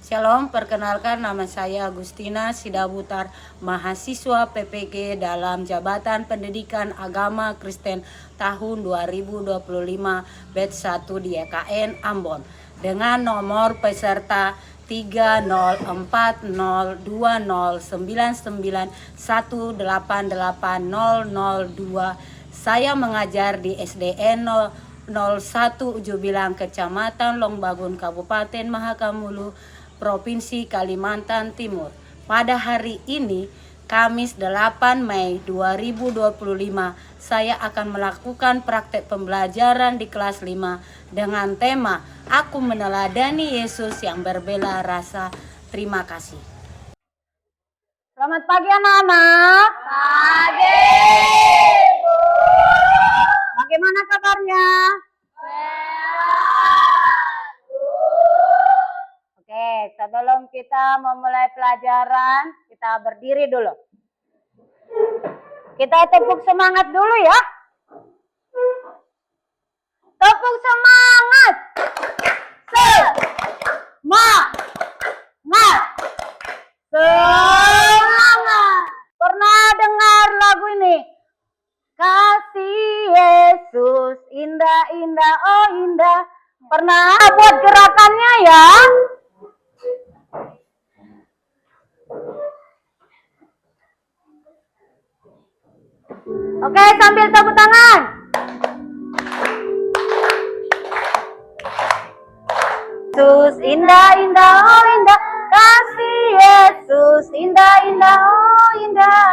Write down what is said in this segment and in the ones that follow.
Shalom, perkenalkan nama saya Agustina Sidabutar, mahasiswa PPG dalam Jabatan Pendidikan Agama Kristen tahun 2025 batch 1 di EKN Ambon dengan nomor peserta 304020991880002. Saya mengajar di SDN 01 Jubilang, Kecamatan Longbagun, Kabupaten Mahakamulu, Provinsi Kalimantan Timur. Pada hari ini, Kamis 8 Mei 2025, saya akan melakukan praktek pembelajaran di kelas 5 dengan tema Aku Meneladani Yesus yang Berbela Rasa. Terima kasih. Selamat pagi anak-anak. Pagi, Bu. Bagaimana kabarnya? Oke, sebelum kita memulai pelajaran, kita berdiri dulu. Kita tepuk semangat dulu ya. Tepuk semangat. Semangat. Pernah dengar lagu ini? Kasih Yesus indah-indah, oh indah. Pernah buat gerakannya ya? Oke, sambil tepuk tangan. Yesus indah-indah, oh indah. Kasih Yesus indah-indah, oh indah.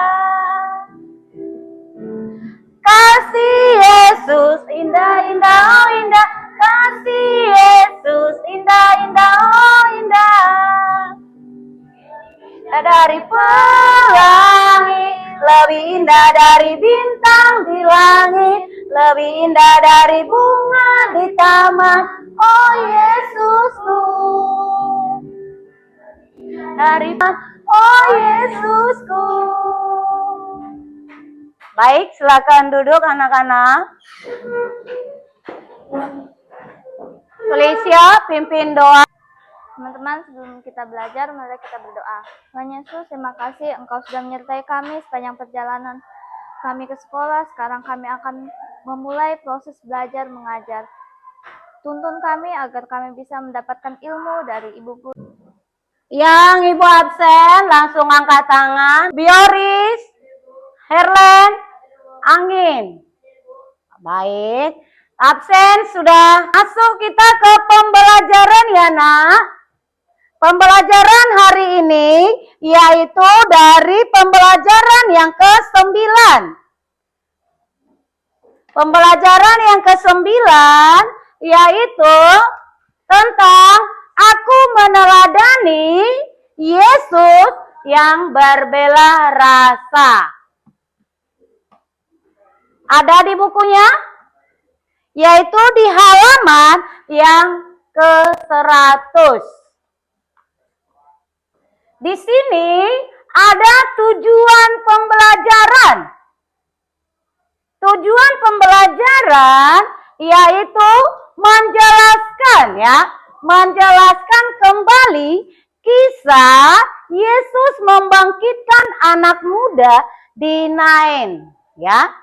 Kasih Yesus indah-indah, oh indah. Kasih Yesus indah-indah, oh indah. Dari pelangi, lebih indah dari bintang di langit, lebih indah dari bunga di taman. Oh Yesusku, dari oh Yesusku. Baik, silakan duduk anak-anak. Felicia, pimpin doa. Teman-teman, sebelum kita belajar, mari kita berdoa. Tuhan Yesus, terima kasih Engkau sudah menyertai kami sepanjang perjalanan kami ke sekolah. Sekarang kami akan memulai proses belajar mengajar. Tuntun kami agar kami bisa mendapatkan ilmu dari Ibu Guru. Yang Ibu absen, langsung angkat tangan. Bioris, Herlen, Angin. Baik, absen sudah masuk kita ke pembelajaran ya nak. Pembelajaran hari ini yaitu dari pembelajaran yang ke-9. Pembelajaran yang ke-9 yaitu tentang Aku Meneladani Yesus yang Berbela Rasa. Ada di bukunya? Yaitu di halaman yang ke-100. Di sini ada tujuan pembelajaran. Tujuan pembelajaran yaitu menjelaskan kembali kisah Yesus membangkitkan anak muda di Nain, ya.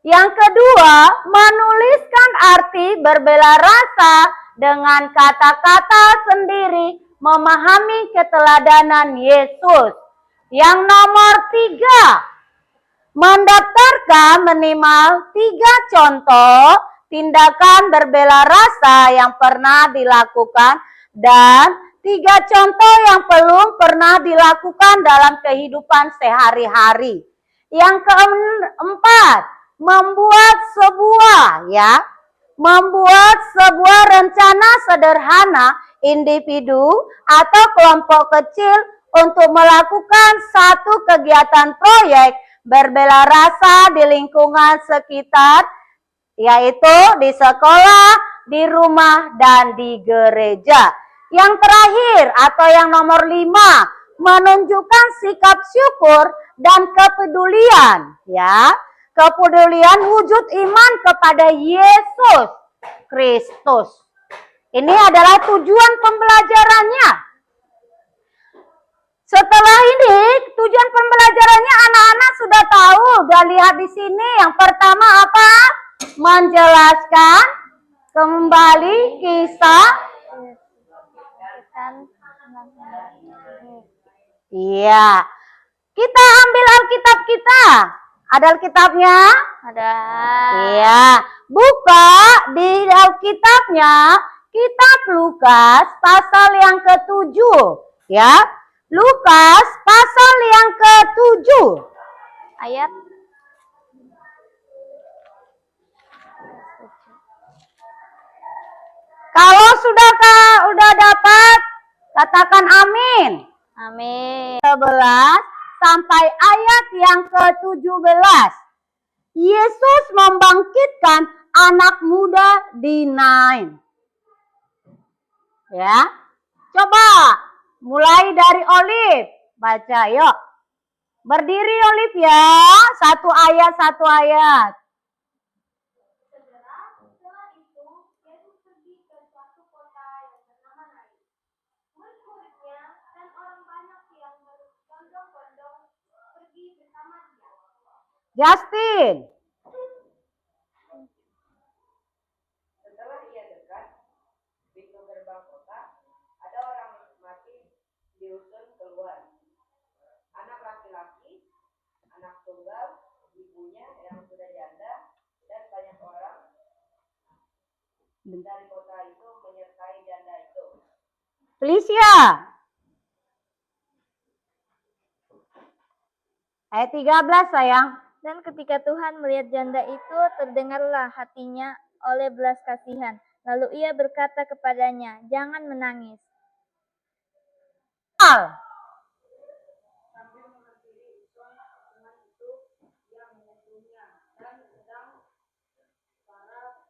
Yang kedua, menuliskan arti berbela rasa dengan kata-kata sendiri, memahami keteladanan Yesus. Yang nomor 3, mendaftarkan minimal 3 contoh tindakan berbela rasa yang pernah dilakukan dan 3 contoh yang belum pernah dilakukan dalam kehidupan sehari-hari. Yang keempat, membuat sebuah rencana sederhana individu atau kelompok kecil untuk melakukan satu kegiatan proyek berbela rasa di lingkungan sekitar, yaitu di sekolah, di rumah, dan di gereja. Yang terakhir atau yang nomor 5, menunjukkan sikap syukur dan kepedulian, ya. kepedulian wujud iman kepada Yesus Kristus. Ini adalah tujuan pembelajarannya. Setelah ini, tujuan pembelajarannya anak-anak sudah tahu. Udah lihat di sini. Yang pertama apa? Menjelaskan kembali kisah. Iya. Kita ambil Alkitab kita. Ada Alkitabnya? Ada. Iya. Buka di Alkitabnya. Kitab Lukas pasal yang ke-7. Ya. Lukas pasal yang ke-7. Ayat. Kalau sudah dapat, katakan amin. Amin. 11 sampai ayat yang ke-17. Yesus membangkitkan anak muda di Nain. Ya. Coba mulai dari Olive. Baca yuk. Berdiri Olive ya. Satu ayat. Justin. Setelah ia dekat pintu gerbang kota, ada orang mati diusung keluar. Anak laki-laki, anak tunggal, ibunya yang sudah janda, dan banyak orang dari kota itu menyertai janda itu. Felicia. Ayat 13 sayang. Dan ketika Tuhan melihat janda itu, terdengarlah hatinya oleh belas kasihan. Lalu ia berkata kepadanya, jangan menangis. Sambil menghampiri teman itu yang menyentuhnya, dan sedang para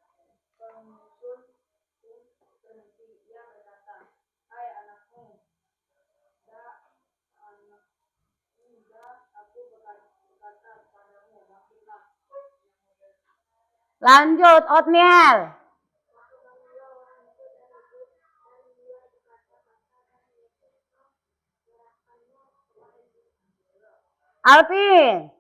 pengusul pun berhenti. Ia berkata, hai anakku, aku berkata kepadamu, bangkitlah. Lanjut Otniel. Alvin.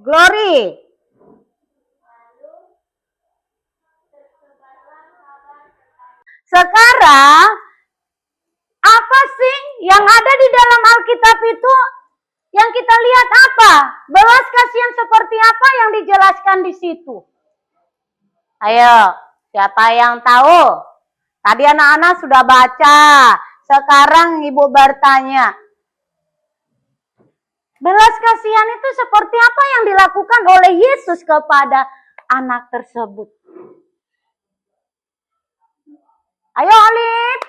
Glory. Sekarang apa sih yang ada di dalam Alkitab itu? Yang kita lihat apa? Belas kasihan seperti apa yang dijelaskan di situ? Ayo, siapa yang tahu? Tadi anak-anak sudah baca. Sekarang ibu bertanya. Belas kasihan itu seperti apa yang dilakukan oleh Yesus kepada anak tersebut? Ayo Olive.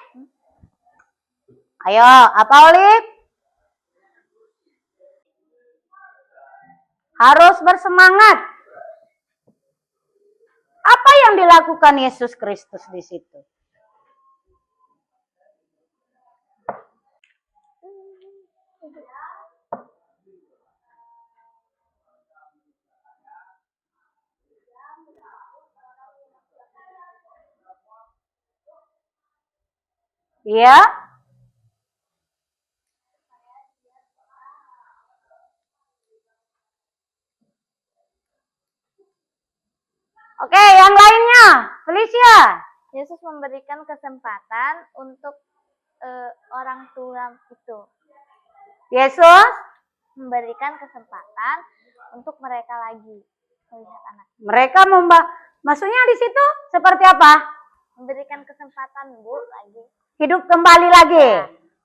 Ayo, apa Olive? Harus bersemangat. Apa yang dilakukan Yesus Kristus di situ? Ya. Oke, yang lainnya. Felicia. Yesus memberikan kesempatan untuk orang tua itu. Yesus Memberikan kesempatan untuk mereka lagi melihat anak. Mereka maksudnya di situ seperti apa? Memberikan kesempatan, Bu, lagi. Hidup kembali lagi.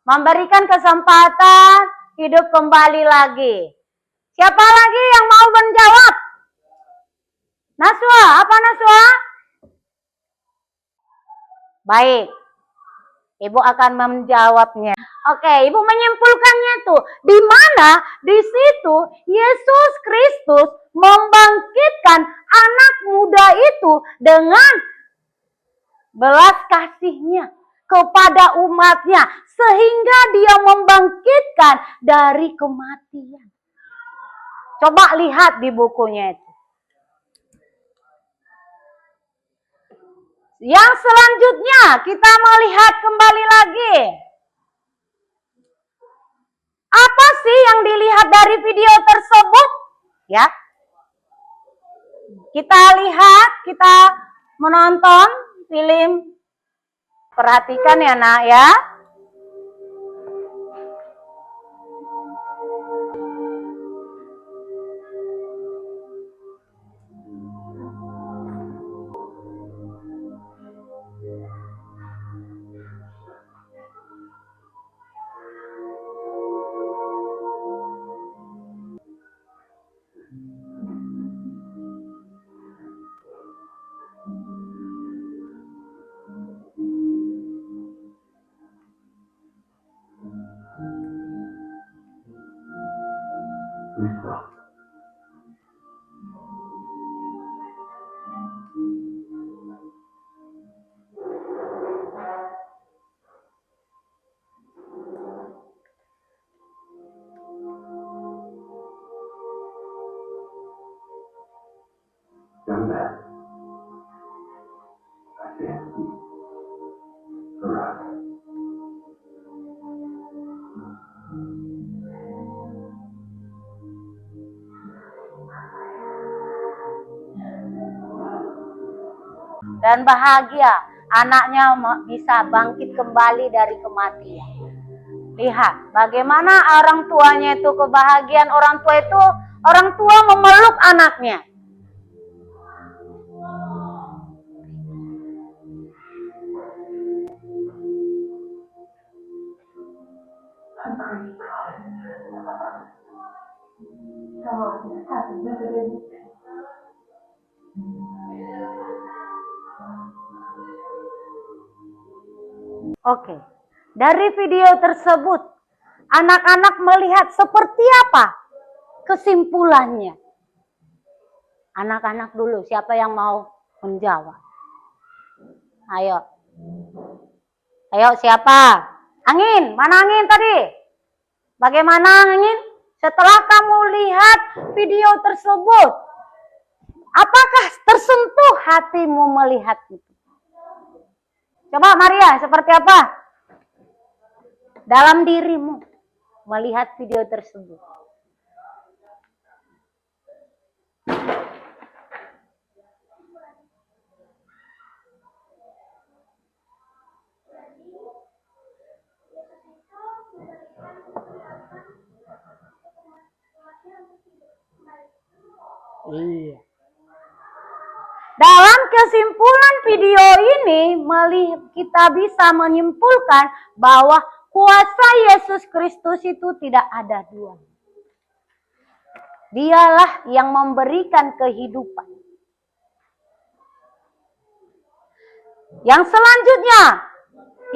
Memberikan kesempatan hidup kembali lagi. Siapa lagi yang mau menjawab? Naswa, apa Naswa? Baik. Ibu akan menjawabnya. Oke, Ibu menyimpulkannya tuh. Di mana di situ Yesus Kristus membangkitkan anak muda itu dengan belas kasihnya kepada umatnya, sehingga dia membangkitkan dari kematian. Coba lihat di bukunya itu. Yang selanjutnya kita melihat kembali lagi. Apa sih yang dilihat dari video tersebut? Ya. Kita lihat, kita menonton film. Perhatikan ya nak ya. Young man, I can't see. Arise. Dan bahagia anaknya bisa bangkit kembali dari kematian. Lihat bagaimana orang tuanya itu, kebahagiaan orang tua itu, orang tua memeluk anaknya. Oke, dari video tersebut anak-anak melihat seperti apa kesimpulannya. Anak-anak dulu, siapa yang mau menjawab? Ayo. Ayo siapa? Angin, mana Angin tadi? Bagaimana Angin? Setelah kamu lihat video tersebut, apakah tersentuh hatimu melihat itu? Coba Maria, seperti apa dalam dirimu melihat video tersebut? Iya. Dalam kesimpulan video ini, kita bisa menyimpulkan bahwa kuasa Yesus Kristus itu tidak ada dua. Dialah yang memberikan kehidupan. Yang selanjutnya,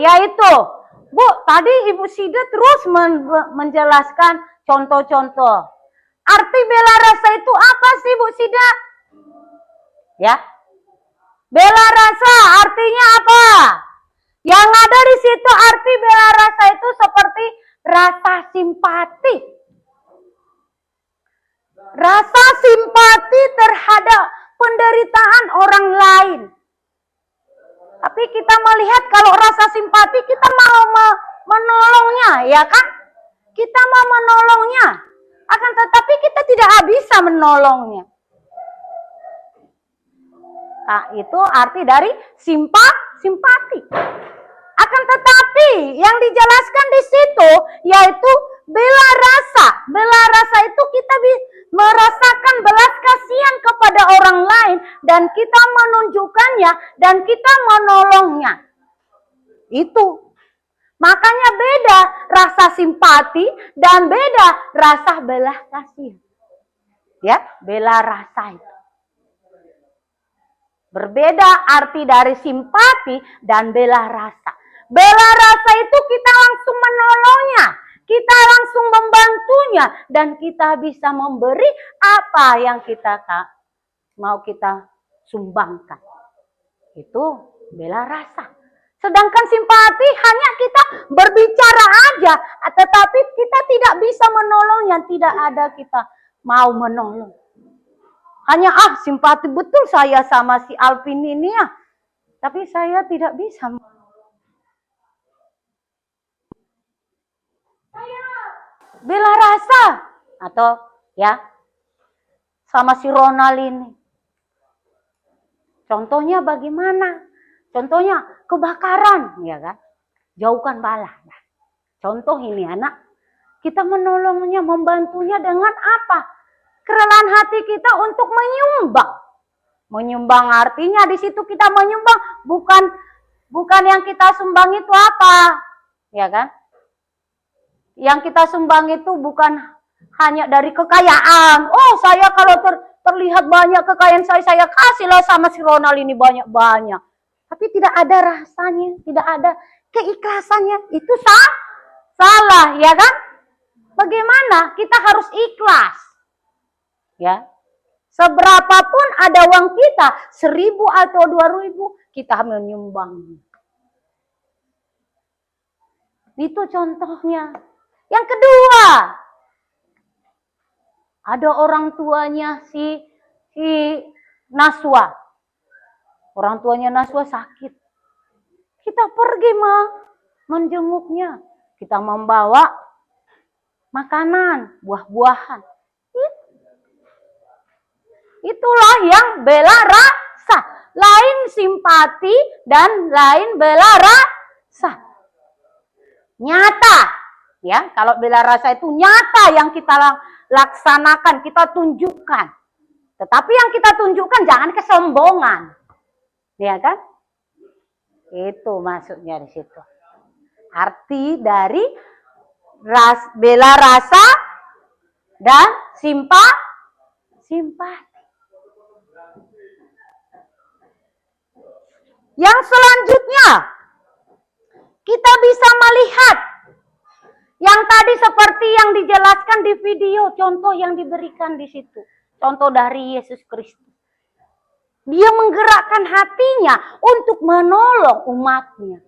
yaitu, Bu, tadi Ibu Sida terus menjelaskan contoh-contoh. Arti bela rasa itu apa sih Bu Sida? Ya, bela rasa artinya apa? Yang ada di situ arti bela rasa itu seperti rasa simpati. Rasa simpati terhadap penderitaan orang lain. Tapi kita melihat kalau rasa simpati kita mau menolongnya, ya kan? Kita mau menolongnya. Akan tetapi kita tidak bisa menolongnya. Nah, itu arti dari simpati. Akan tetapi yang dijelaskan di situ yaitu bela rasa. Bela rasa itu kita merasakan belas kasihan kepada orang lain dan kita menunjukkannya dan kita menolongnya. Itu. Makanya beda rasa simpati dan beda rasa belas kasihan. Ya, bela rasa itu. Berbeda arti dari simpati dan bela rasa. Bela rasa itu kita langsung menolongnya. kita langsung membantunya dan kita bisa memberi apa yang kita mau kita sumbangkan. Itu bela rasa. Sedangkan simpati hanya kita berbicara aja, tetapi kita tidak bisa menolong yang tidak ada kita mau menolong. Hanya simpati betul saya sama si Alvin ini ya, tapi saya tidak bisa. Bela rasa atau ya sama si Ronald ini. Contohnya bagaimana? Contohnya kebakaran, ya kan? Jauhkan bala. Nah, contoh ini anak, kita menolongnya, membantunya dengan apa? Kerelaan hati kita untuk menyumbang. Menyumbang artinya di situ kita menyumbang bukan yang kita sumbang itu apa, ya kan? Yang kita sumbang itu bukan hanya dari kekayaan. Oh, saya kalau terlihat banyak kekayaan saya kasihlah sama si Ronald ini banyak-banyak. Tapi tidak ada rasanya, tidak ada keikhlasannya. Itu salah, ya kan? Bagaimana? Kita harus ikhlas. Ya. Seberapapun ada uang kita, 1.000 atau 2.000, kita menyumbang. Itu contohnya. Yang kedua, ada orang tuanya si Naswa. Orang tuanya Naswa sakit. Kita pergi menjenguknya. Kita membawa makanan, buah-buahan. Itulah yang bela rasa. Lain simpati dan lain bela rasa. Nyata. Ya, kalau bela rasa itu nyata yang kita laksanakan, kita tunjukkan. Tetapi yang kita tunjukkan jangan kesombongan. Ya kan? Itu maksudnya di situ. Arti dari bela rasa dan simpati. Yang selanjutnya, kita bisa melihat yang tadi seperti yang dijelaskan di video, contoh yang diberikan di situ. Contoh dari Yesus Kristus. Dia menggerakkan hatinya untuk menolong umatnya.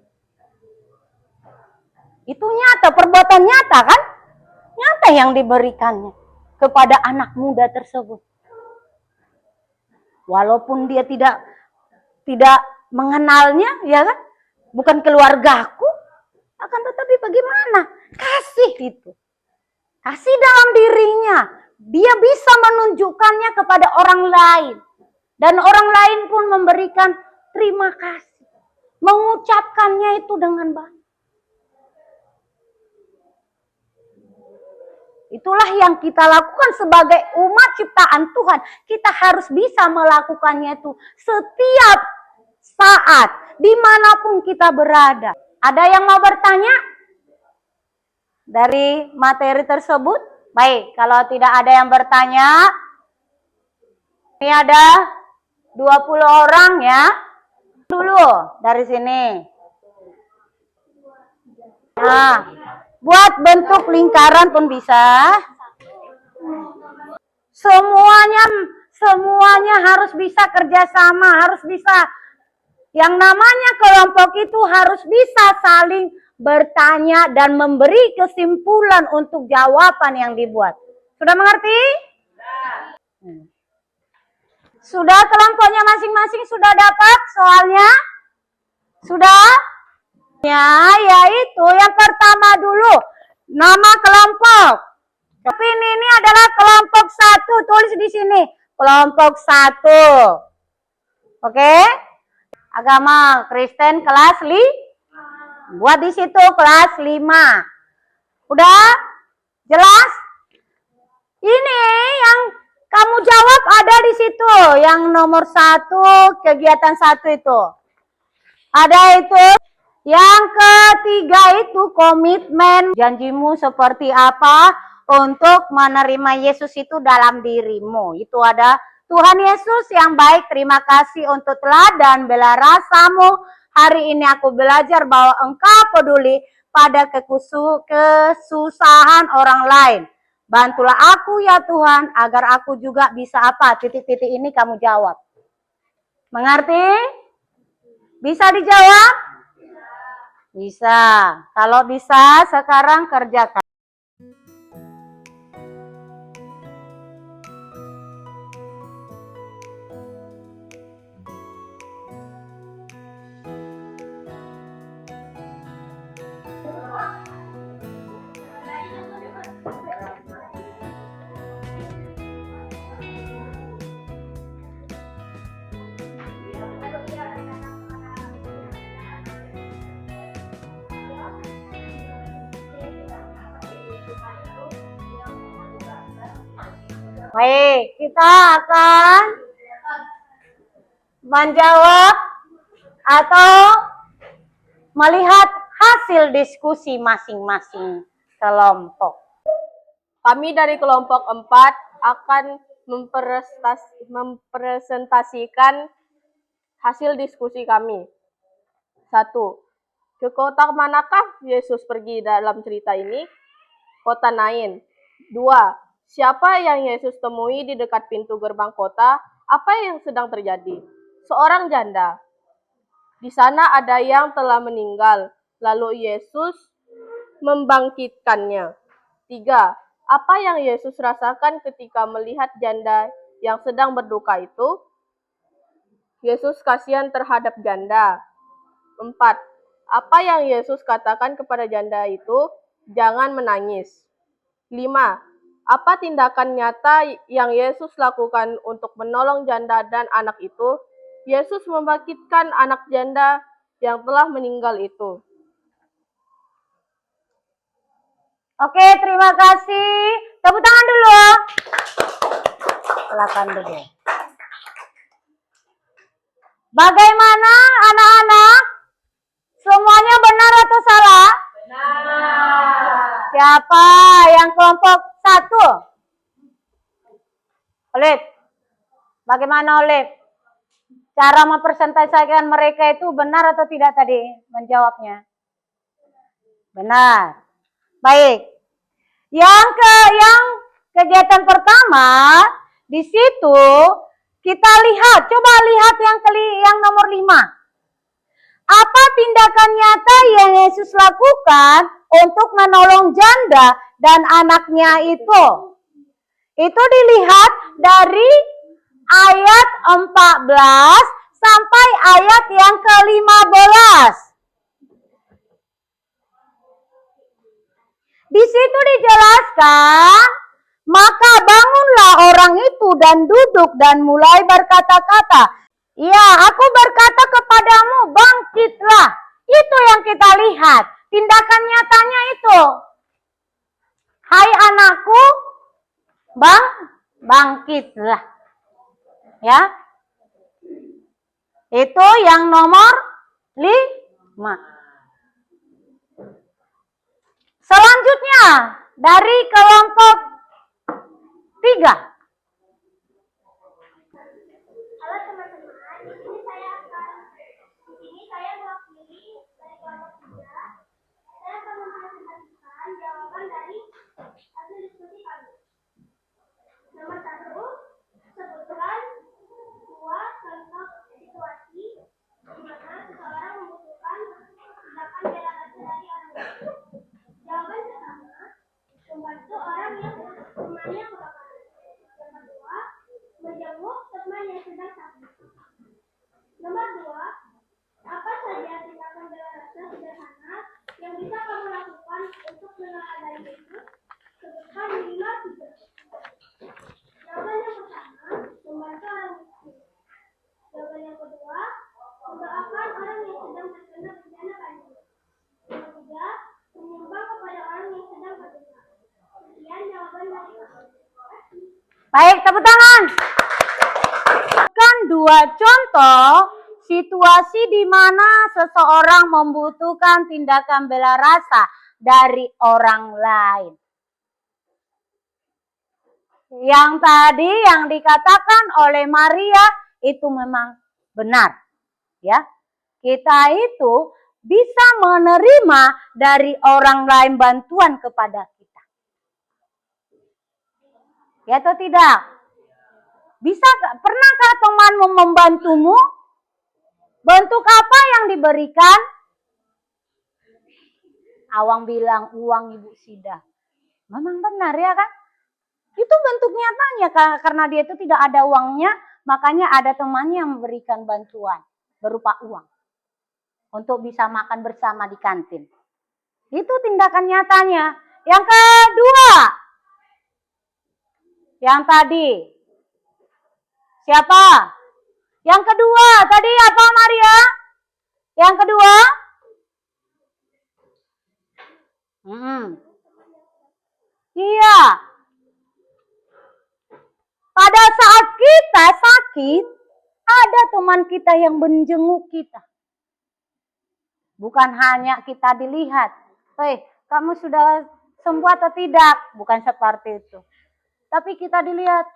Itu nyata, perbuatan nyata kan? Nyata yang diberikannya kepada anak muda tersebut. Walaupun dia tidak mengenalnya, ya kan? Bukan keluargaku, akan tetapi bagaimana? Kasih itu. Kasih dalam dirinya. Dia bisa menunjukkannya kepada orang lain. Dan orang lain pun memberikan terima kasih. Mengucapkannya itu dengan baik. Itulah yang kita lakukan sebagai umat ciptaan Tuhan. Kita harus bisa melakukannya itu setiap saat, dimanapun kita berada. Ada yang mau bertanya dari materi tersebut? Baik, kalau tidak ada yang bertanya, ini ada 20 orang ya. Dulu dari sini. Nah, buat bentuk lingkaran pun bisa. Semuanya harus bisa kerjasama, harus bisa. Yang namanya kelompok itu harus bisa saling bertanya dan memberi kesimpulan untuk jawaban yang dibuat. Sudah mengerti? Sudah kelompoknya masing-masing sudah dapat soalnya? Sudah? Ya, yaitu yang pertama dulu. Nama kelompok. Tapi ini adalah kelompok 1. Tulis di sini. Kelompok 1. Oke? Agama Kristen kelas buat di situ kelas 5. Udah? Jelas? Ini yang kamu jawab ada di situ. Yang nomor 1, kegiatan 1 itu. Ada itu. Yang ketiga itu komitmen. Janjimu seperti apa untuk menerima Yesus itu dalam dirimu. Itu ada Tuhan Yesus yang baik, terima kasih untuk teladan bela rasamu. Hari ini aku belajar bahwa Engkau peduli pada kesusahan orang lain. Bantulah aku ya Tuhan, agar aku juga bisa apa? Titik-titik ini kamu jawab. Mengerti? Bisa dijawab? Bisa. Kalau bisa, sekarang kerjakan. Baik, kita akan menjawab atau melihat hasil diskusi masing-masing kelompok. Kami dari kelompok 4 akan mempresentasikan hasil diskusi kami. 1. Ke kota manakah Yesus pergi dalam cerita ini? Kota Nain. 2. Siapa yang Yesus temui di dekat pintu gerbang kota? Apa yang sedang terjadi? Seorang janda. Di sana ada yang telah meninggal, lalu Yesus membangkitkannya. 3. Apa yang Yesus rasakan ketika melihat janda yang sedang berduka itu? Yesus kasihan terhadap janda. 4. Apa yang Yesus katakan kepada janda itu? Jangan menangis. 5. Apa tindakan nyata yang Yesus lakukan untuk menolong janda dan anak itu? Yesus membangkitkan anak janda yang telah meninggal itu. Oke, terima kasih. Tepuk tangan dulu. Silakan dulu. Bagaimana anak-anak? Semuanya benar atau salah? Benar. Siapa yang kelompok 1? Olip. Bagaimana Olip? Cara mempresentasikan mereka itu benar atau tidak tadi menjawabnya? Benar. Baik. Yang kegiatan pertama di situ kita lihat, coba lihat yang nomor 5. Apa tindakan nyata yang Yesus lakukan untuk menolong janda dan anaknya itu? Itu dilihat dari ayat 14 sampai ayat yang ke-15. Di situ dijelaskan, maka bangunlah orang itu dan duduk dan mulai berkata-kata, "Ya, aku berkata kepadamu, bangkitlah." Itu yang kita lihat, tindakan nyatanya itu. Hai anakku, bangkitlah. Ya. Itu yang nomor 5. Selanjutnya dari kelompok 3. Halo teman-teman, di sini saya mewakili dari kelompok 3. Saya akan mempresentasikan jawaban dari hasil diskusi kami. Nomor 1, sebutkan 2 contoh situasi di mana seseorang membutuhkan tindakan bela kasih dari orang lain. Jawaban pertama, membantu orang yang temannya kebakaran. Yang kedua, menjenguk teman yang sedang sakit. Nomor 2, apa saja tindakan bela rasa sederhana yang bisa kamu lakukan untuk meneladani Yesus? Sebutkan 5 tiga. Jawaban yang pertama, membantu orang miskin. Jawaban yang kedua, mendoakan orang yang sedang terkena bencana banjir. Yang ketiga, menyumbang kepada orang yang sedang berduka. Sekian jawaban dari kami. Baik, tepuk tangan. Kan 2 contoh situasi di mana seseorang membutuhkan tindakan bela rasa dari orang lain. Yang tadi yang dikatakan oleh Maria itu memang benar. Ya. Kita itu bisa menerima dari orang lain bantuan kepada kita. Ya atau tidak? Bisa, pernahkah teman membantumu? Bentuk apa yang diberikan? Awang bilang uang Ibu Sida. Memang benar ya kan? Itu bentuk nyatanya karena dia itu tidak ada uangnya, makanya ada temannya yang memberikan bantuan berupa uang untuk bisa makan bersama di kantin. Itu tindakan nyatanya. Yang kedua, yang tadi siapa? Yang kedua tadi apa Maria? Yang kedua? Iya. Pada saat kita sakit, ada teman kita yang menjenguk kita. Bukan hanya kita dilihat, kamu sudah sembuh atau tidak? Bukan seperti itu. Tapi kita dilihat,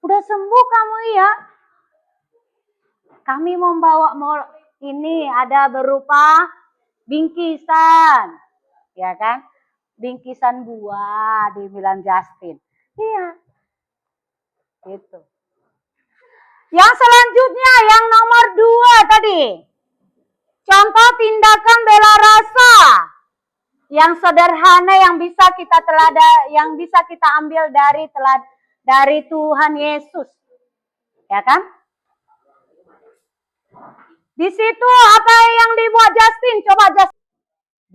udah sembuh kamu ya. Kami membawa ini ada berupa bingkisan, ya kan? Bingkisan buah, dibilang Justin. Iya, gitu. Yang selanjutnya, yang nomor 2 tadi. Contoh tindakan bela rasa yang sederhana yang bisa kita ambil dari Tuhan Yesus. Ya kan? Di situ apa yang dibuat Justin? Coba Justin.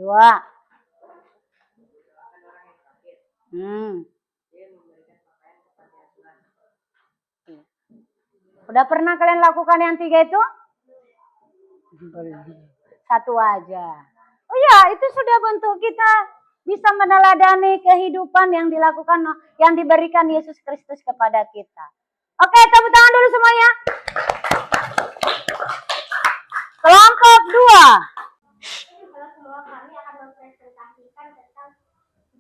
2. Udah pernah kalian lakukan yang 3 itu? Satu aja. Oh ya, itu sudah bentuk kita bisa meneladani kehidupan yang dilakukan, yang diberikan Yesus Kristus kepada kita. Oke, tepuk tangan dulu semuanya. Kelompok 2. Kalau semua kami akan mempresentasikan tentang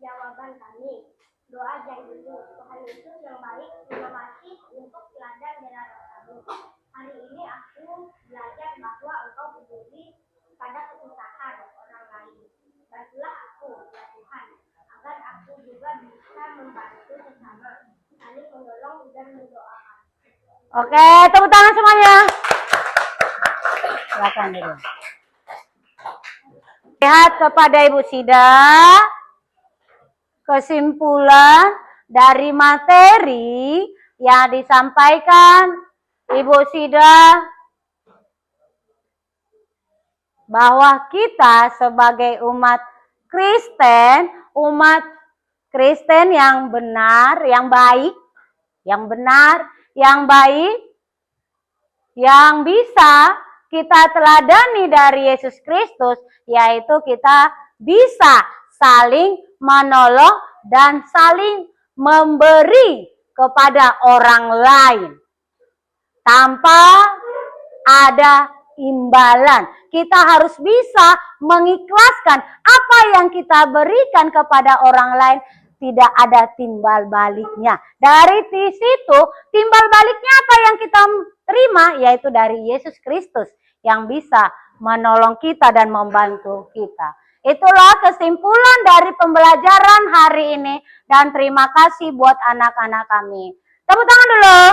jawaban kami. Doa janji Tuhan Yesus yang baik, terima kasih untuk teladan bela rasamu. Hari ini aku belajar bahwa Engkau peduli pada kesusahan orang lain. Bantulah aku, ya Tuhan, agar aku juga bisa membantu sesama, saling menolong dan mendoakan. Oke, tepuk tangan semuanya. Silakan dulu. Lihat kepada Ibu Sida. Kesimpulan dari materi yang disampaikan Ibu Sida bahwa kita sebagai umat Kristen yang benar, yang baik, yang benar, yang baik, yang bisa kita teladani dari Yesus Kristus, yaitu kita bisa saling menolong dan saling memberi kepada orang lain tanpa ada imbalan. Kita harus bisa mengikhlaskan apa yang kita berikan kepada orang lain, tidak ada timbal baliknya. Dari situ timbal baliknya apa yang kita terima, yaitu dari Yesus Kristus yang bisa menolong kita dan membantu kita. Itulah kesimpulan dari pembelajaran hari ini, dan terima kasih buat anak-anak kami. Tepuk tangan dulu.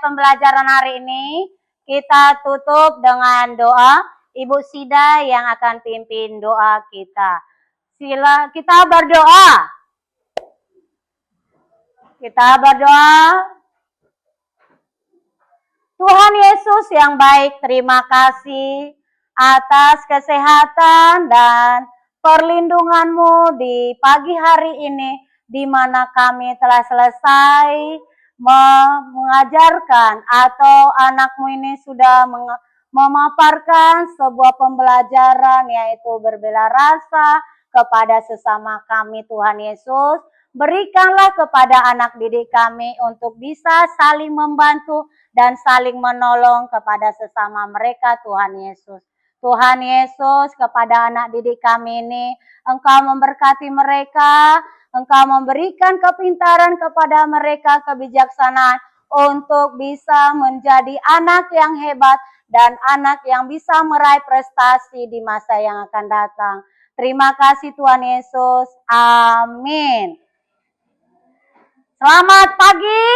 Pembelajaran hari ini kita tutup dengan doa. Ibu Sida yang akan pimpin doa kita. Sila kita berdoa. Kita berdoa. Tuhan Yesus yang baik, terima kasih atas kesehatan dan perlindungan-Mu di pagi hari ini, di mana kami telah selesai mengajarkan atau anak-Mu ini sudah memaparkan sebuah pembelajaran, yaitu berbela rasa kepada sesama kami. Tuhan Yesus, berikanlah kepada anak didik kami untuk bisa saling membantu dan saling menolong kepada sesama mereka. Tuhan Yesus, Tuhan Yesus, kepada anak didik kami ini, Engkau memberkati mereka, Engkau memberikan kepintaran kepada mereka, kebijaksanaan untuk bisa menjadi anak yang hebat dan anak yang bisa meraih prestasi di masa yang akan datang. Terima kasih Tuhan Yesus. Amin. Selamat pagi.